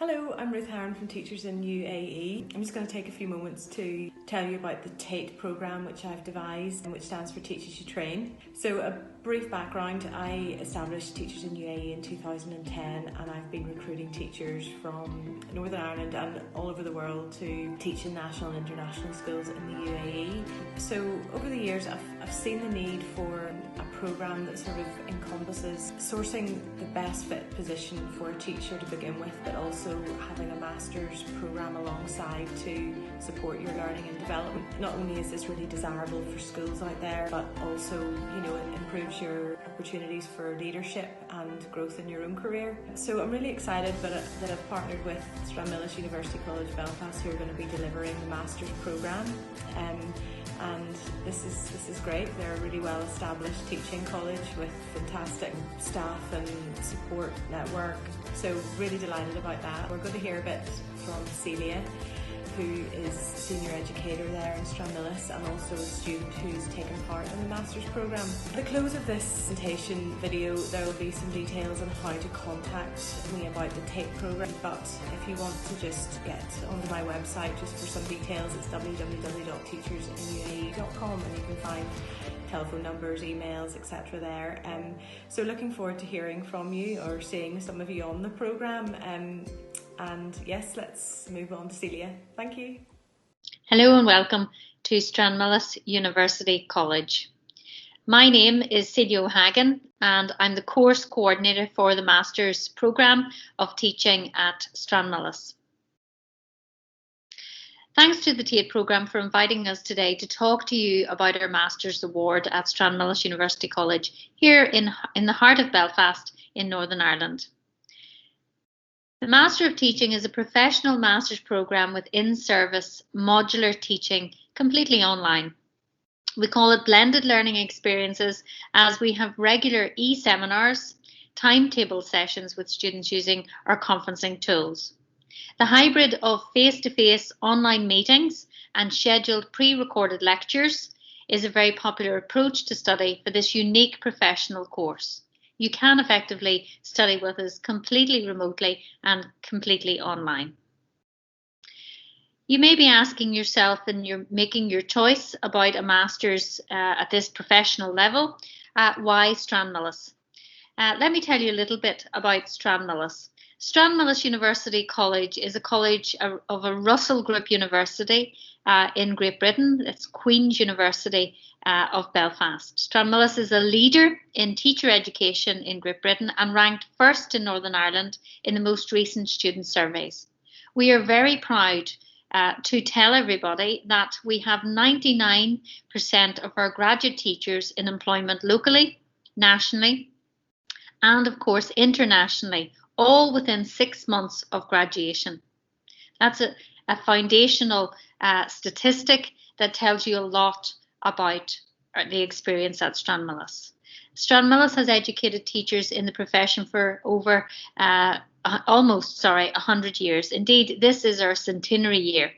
Hello, I'm Ruth Harron from Teachers in UAE. I'm just going to take a few moments to tell you about the Tayt programme which I've devised, which stands for Teachers You Train. So a brief background, I established Teachers in UAE in 2010 and I've been recruiting teachers from Northern Ireland and all over the world to teach in national and international schools in the UAE. So over the years I've seen the need for a programme that sort of encompasses sourcing the best fit position for a teacher to begin with, but also having a master's programme alongside to support your learning and development. Not only is this really desirable for schools out there, but also, it improves your opportunities for leadership and growth in your own career. So I'm really excited that I've partnered with Stranmillis University College, Belfast, who are going to be delivering the master's programme. And this is great. They're a really well established teaching college with fantastic staff and support network. So really delighted about that. We're going to hear a bit from Celia, who is senior educator there in Stranmillis and also a student who's taken part in the master's programme. At the close of this presentation video, there will be some details on how to contact me about the Tayt programme, but if you want to just get onto my website just for some details, it's www.teachersinuae.com and you can find telephone numbers, emails, etc. there. So looking forward to hearing from you or seeing some of you on the programme. And yes, let's move on to Celia. Thank you. Hello and welcome to Stranmillis University College. My name is Celia O'Hagan and I'm the course coordinator for the Master's Programme of Teaching at Stranmillis. Thanks to the Tayt programme for inviting us today to talk to you about our Master's Award at Stranmillis University College here in the heart of Belfast in Northern Ireland. The Master of Teaching is a professional master's programme with in-service modular teaching completely online. We call it blended learning experiences as we have regular e-seminars, timetable sessions with students using our conferencing tools. The hybrid of face-to-face online meetings and scheduled pre-recorded lectures is a very popular approach to study for this unique professional course. You can effectively study with us completely remotely and completely online. You may be asking yourself, and you're making your choice about a master's at this professional level, why Stranmillis? Let me tell you a little bit about Stranmillis. Stranmillis University College is a college of a Russell Group university in Great Britain. It's Queen's University of Belfast. Stranmillis is a leader in teacher education in Great Britain and ranked first in Northern Ireland in the most recent student surveys. We are very proud to tell everybody that we have 99% of our graduate teachers in employment locally, nationally, and of course internationally, all within 6 months of graduation. That's a foundational statistic that tells you a lot about the experience at Stranmillis. Stranmillis has educated teachers in the profession for over almost 100 years. Indeed, this is our centenary year.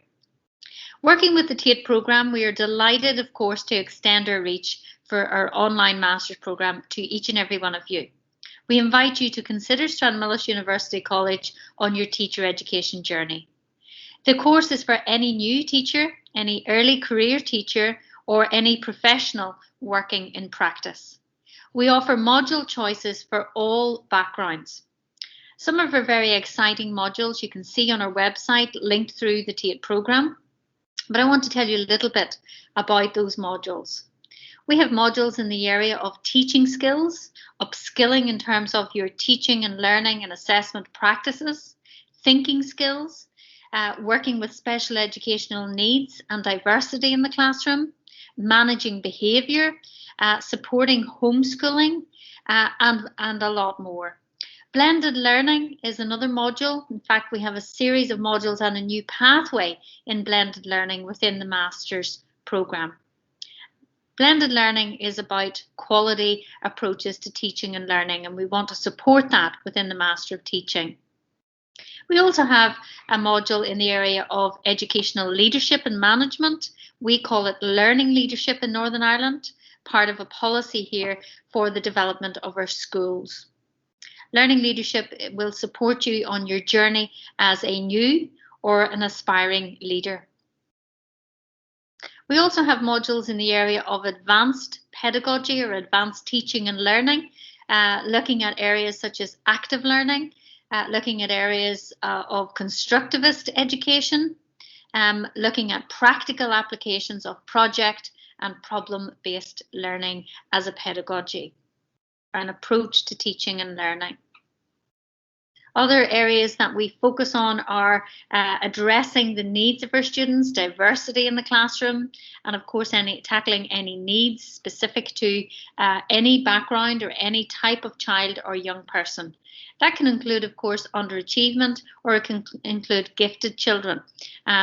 Working with the Tayt programme, we are delighted, of course, to extend our reach for our online master's programme to each and every one of you. We invite you to consider Stranmillis University College on your teacher education journey. The course is for any new teacher, any early career teacher, or any professional working in practice. We offer module choices for all backgrounds. Some of our very exciting modules you can see on our website linked through the Tayt programme, but I want to tell you a little bit about those modules. We have modules in the area of teaching skills, upskilling in terms of your teaching and learning and assessment practices, thinking skills, working with special educational needs and diversity in the classroom, managing behaviour, supporting homeschooling, and a lot more. Blended learning is another module. In fact, we have a series of modules and a new pathway in blended learning within the master's programme. Blended learning is about quality approaches to teaching and learning, and we want to support that within the Master of Teaching. We also have a module in the area of educational leadership and management. We call it learning leadership in Northern Ireland, part of a policy here for the development of our schools. Learning leadership will support you on your journey as a new or an aspiring leader. We also have modules in the area of advanced pedagogy or advanced teaching and learning, looking at areas such as active learning, looking at areas of constructivist education, looking at practical applications of project and problem-based learning as a pedagogy, or an approach to teaching and learning. Other areas that we focus on are addressing the needs of our students, diversity in the classroom, and of course tackling any needs specific to any background or any type of child or young person. That can include, of course, underachievement, or it can include gifted children.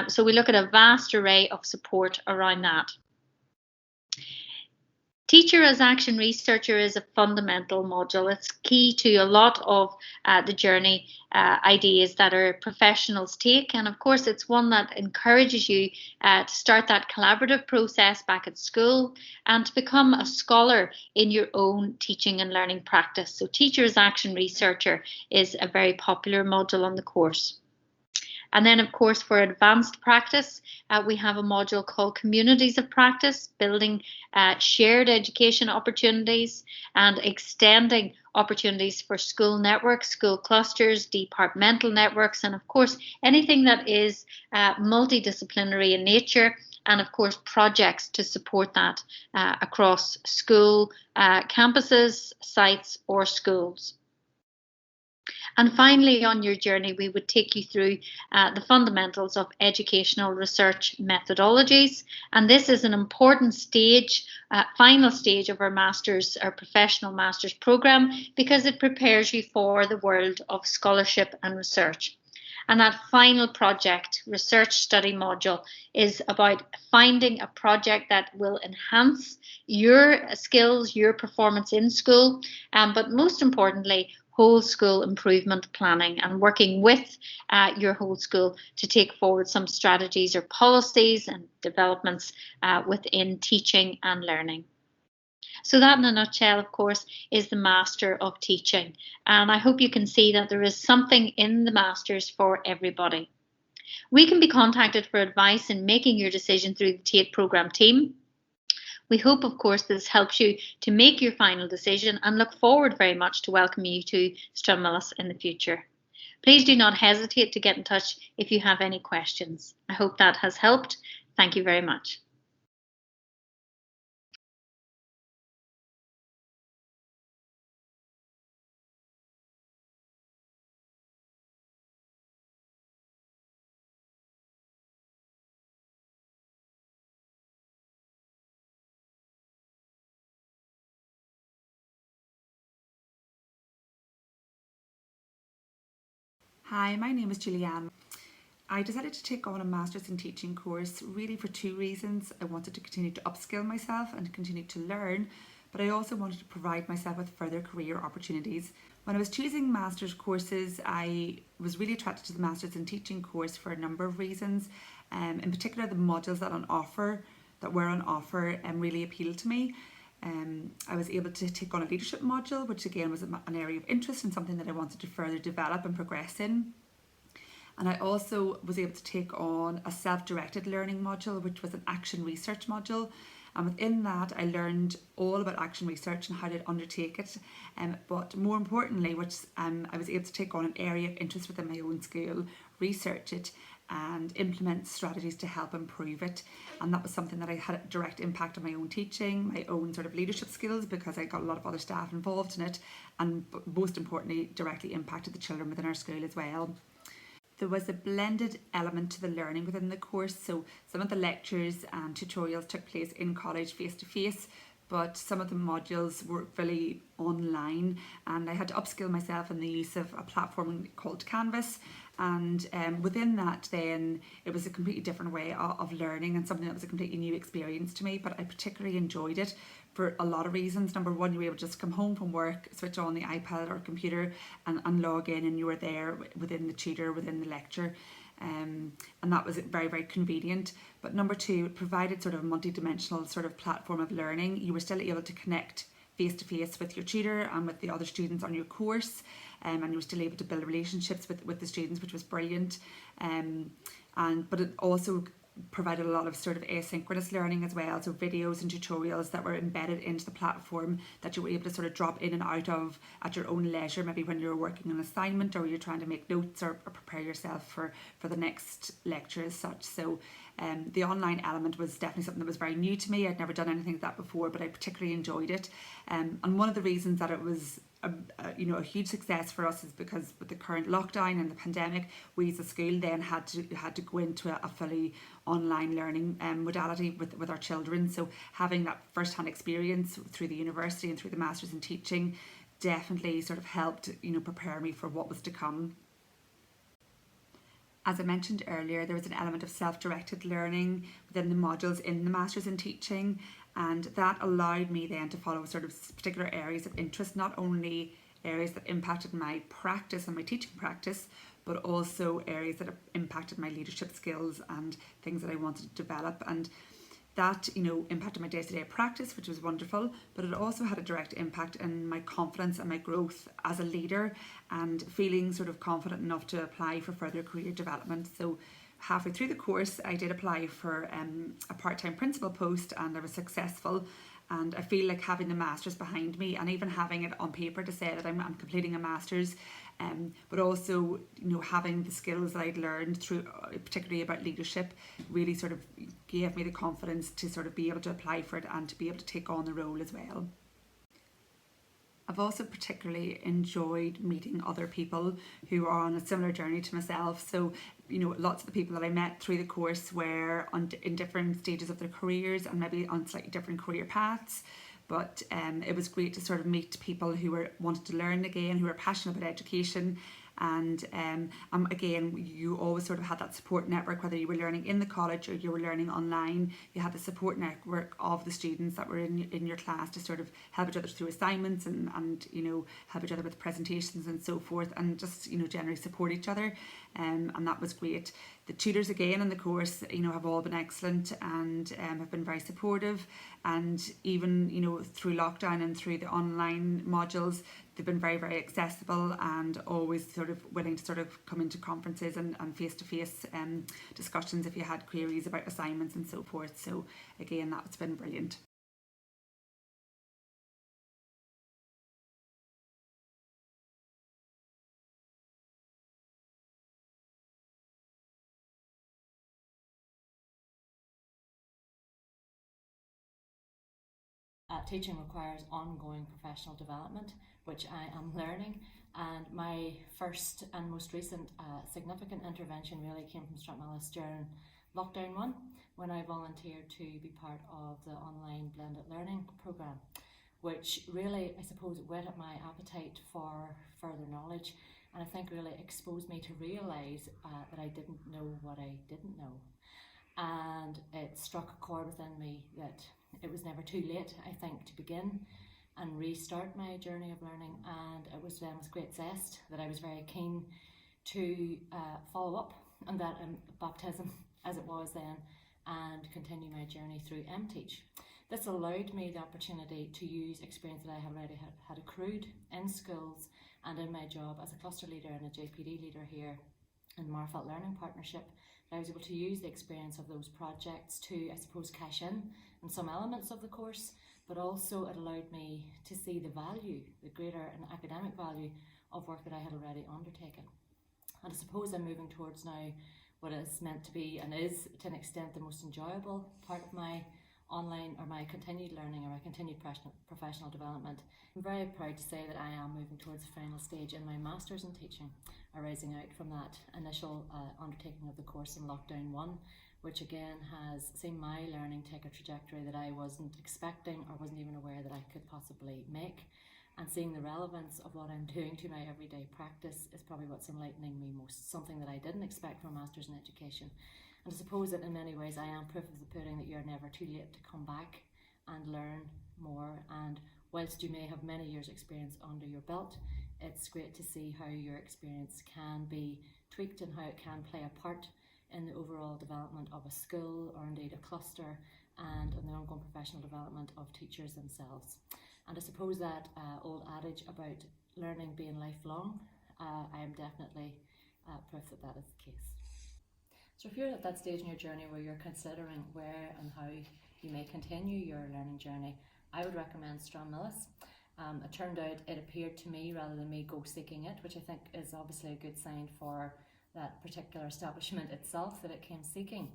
So we look at a vast array of support around that. Teacher as Action Researcher is a fundamental module. It's key to a lot of the journey ideas that our professionals take. And of course, it's one that encourages you to start that collaborative process back at school and to become a scholar in your own teaching and learning practice. So Teacher as Action Researcher is a very popular module on the course. And then, of course, for advanced practice, we have a module called Communities of Practice, building shared education opportunities and extending opportunities for school networks, school clusters, departmental networks, and of course, anything that is multidisciplinary in nature, and of course, projects to support that across school campuses, sites, or schools. And finally, on your journey, we would take you through the fundamentals of educational research methodologies. And this is an important stage, final stage of our master's, our professional master's program, because it prepares you for the world of scholarship and research. And that final project, research study module, is about finding a project that will enhance your skills, your performance in school, but most importantly, whole school improvement planning, and working with your whole school to take forward some strategies or policies and developments within teaching and learning. So that, in a nutshell, of course, is the Master of Teaching. And I hope you can see that there is something in the Masters for everybody. We can be contacted for advice in making your decision through the Tayt programme team. We hope, of course, this helps you to make your final decision, and look forward very much to welcoming you to Stranmillis in the future. Please do not hesitate to get in touch if you have any questions. I hope that has helped. Thank you very much. Hi, my name is Julianne. I decided to take on a Masters in Teaching course really for two reasons. I wanted to continue to upskill myself and continue to learn, but I also wanted to provide myself with further career opportunities. When I was choosing Masters courses, I was really attracted to the Masters in Teaching course for a number of reasons. In particular, the modules that were on offer really appealed to me. I was able to take on a leadership module, which again was an area of interest and something that I wanted to further develop and progress in. And I also was able to take on a self-directed learning module, which was an action research module. And within that, I learned all about action research and how to undertake it. But more importantly, I was able to take on an area of interest within my own school, research it, and implement strategies to help improve it. And that was something that I had a direct impact on my own teaching, my own sort of leadership skills, because I got a lot of other staff involved in it, and most importantly, directly impacted the children within our school as well. There was a blended element to the learning within the course, so some of the lectures and tutorials took place in college face-to-face, but some of the modules were fully online, and I had to upskill myself in the use of a platform called Canvas. And within that, then it was a completely different way of learning, and something that was a completely new experience to me, but I particularly enjoyed it for a lot of reasons. Number one, you were able to just come home from work, switch on the iPad or computer and log in, and you were there within the tutor, within the lecture. And that was very, very convenient. But number two, it provided sort of a multi-dimensional sort of platform of learning. You were still able to connect face-to-face with your tutor and with the other students on your course, and you were still able to build relationships with the students, which was brilliant. But it also provided a lot of sort of asynchronous learning as well, so videos and tutorials that were embedded into the platform that you were able to sort of drop in and out of at your own leisure, maybe when you're working on an assignment or you're trying to make notes or prepare yourself for the next lecture as such. So the online element was definitely something that was very new to me. I'd never done anything like that before, but I particularly enjoyed it. And one of the reasons that it was a huge success for us is because with the current lockdown and the pandemic, we as a school then had to go into a fully online learning modality with our children. So having that first-hand experience through the university and through the Masters in Teaching definitely sort of helped prepare me for what was to come. As I mentioned earlier, there was an element of self-directed learning within the modules in the Masters in Teaching, and that allowed me then to follow sort of particular areas of interest, not only areas that impacted my practice and my teaching practice, but also areas that impacted my leadership skills and things that I wanted to develop. And that impacted my day-to-day practice, which was wonderful, but it also had a direct impact in my confidence and my growth as a leader and feeling sort of confident enough to apply for further career development. So halfway through the course, I did apply for a part-time principal post, and I was successful. And I feel like having the Masters behind me and even having it on paper to say that I'm completing a Masters, but also having the skills that I'd learned through, particularly about leadership, really sort of gave me the confidence to sort of be able to apply for it and to be able to take on the role as well. I've also particularly enjoyed meeting other people who are on a similar journey to myself. So, lots of the people that I met through the course were in different stages of their careers and maybe on slightly different career paths. But it was great to sort of meet people who wanted to learn again, who were passionate about education. And again, you always sort of had that support network, whether you were learning in the college or you were learning online. You had the support network of the students that were in your class to sort of help each other through assignments and help each other with presentations and so forth, and just generally support each other. And that was great. The tutors again in the course have all been excellent and have been very supportive, and even through lockdown and through the online modules, they've been very, very accessible and always sort of willing to sort of come into conferences and face-to-face discussions if you had queries about assignments and so forth. So again, that's been brilliant. Teaching requires ongoing professional development, which I am learning, and my first and most recent significant intervention really came from Stranmillis during lockdown 1, when I volunteered to be part of the online blended learning programme, which really, I suppose, whetted my appetite for further knowledge, and I think really exposed me to realise that I didn't know what I didn't know. And it struck a chord within me that it was never too late, I think, to begin and restart my journey of learning. And it was then with great zest that I was very keen to follow up on that baptism, as it was then, and continue my journey through MTeach. This allowed me the opportunity to use experience that I had already had accrued in schools and in my job as a cluster leader and a JPD leader here in Marfelt Learning Partnership. I was able to use the experience of those projects to, I suppose, cash in some elements of the course, but also it allowed me to see the value, the greater and academic value of work that I had already undertaken. And I suppose I'm moving towards now what is meant to be and is to an extent the most enjoyable part of my online or my continued learning or my continued professional development. I'm very proud to say that I am moving towards the final stage in my Masters in Teaching, arising out from that initial undertaking of the course in lockdown 1, which again has seen my learning take a trajectory that I wasn't expecting or wasn't even aware that I could possibly make. And seeing the relevance of what I'm doing to my everyday practice is probably what's enlightening me most, something that I didn't expect from a Masters in Education. And I suppose that in many ways I am proof of the pudding that you're never too late to come back and learn more. And whilst you may have many years experience under your belt, it's great to see how your experience can be tweaked and how it can play a part in the overall development of a school or indeed a cluster and in the ongoing professional development of teachers themselves. And I suppose that old adage about learning being lifelong, I am definitely proof that that is the case. So if you're at that stage in your journey where you're considering where and how you may continue your learning journey, I would recommend Stranmillis. It turned out it appeared to me rather than me go seeking it, which I think is obviously a good sign for that particular establishment itself, that it came seeking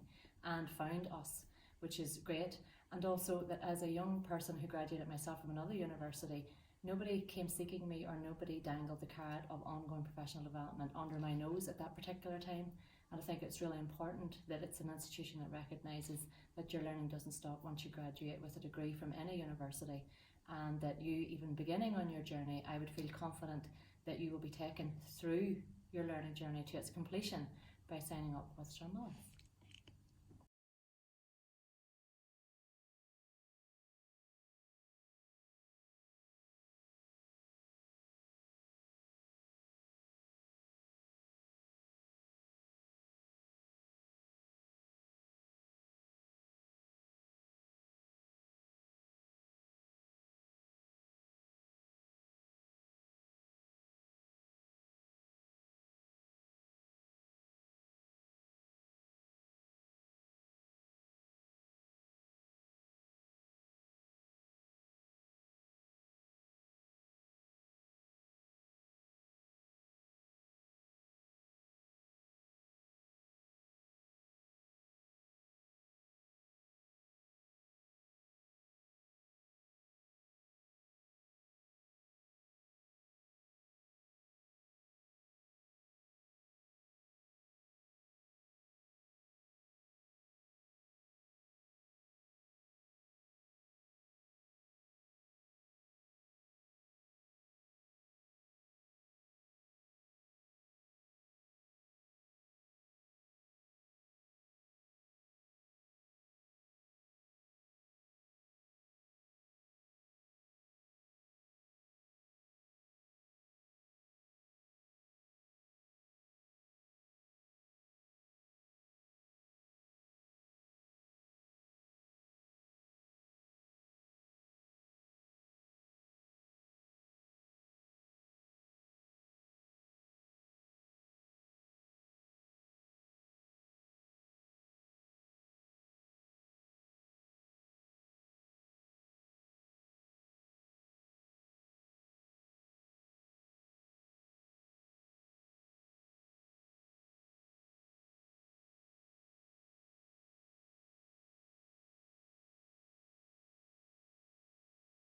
and found us, which is great. And also that as a young person who graduated myself from another university, nobody came seeking me, or nobody dangled the carrot of ongoing professional development under my nose at that particular time. And I think it's really important that it's an institution that recognises that your learning doesn't stop once you graduate with a degree from any university, and that you, even beginning on your journey, I would feel confident that you will be taken through your learning journey to its completion by signing up with Stranmillis.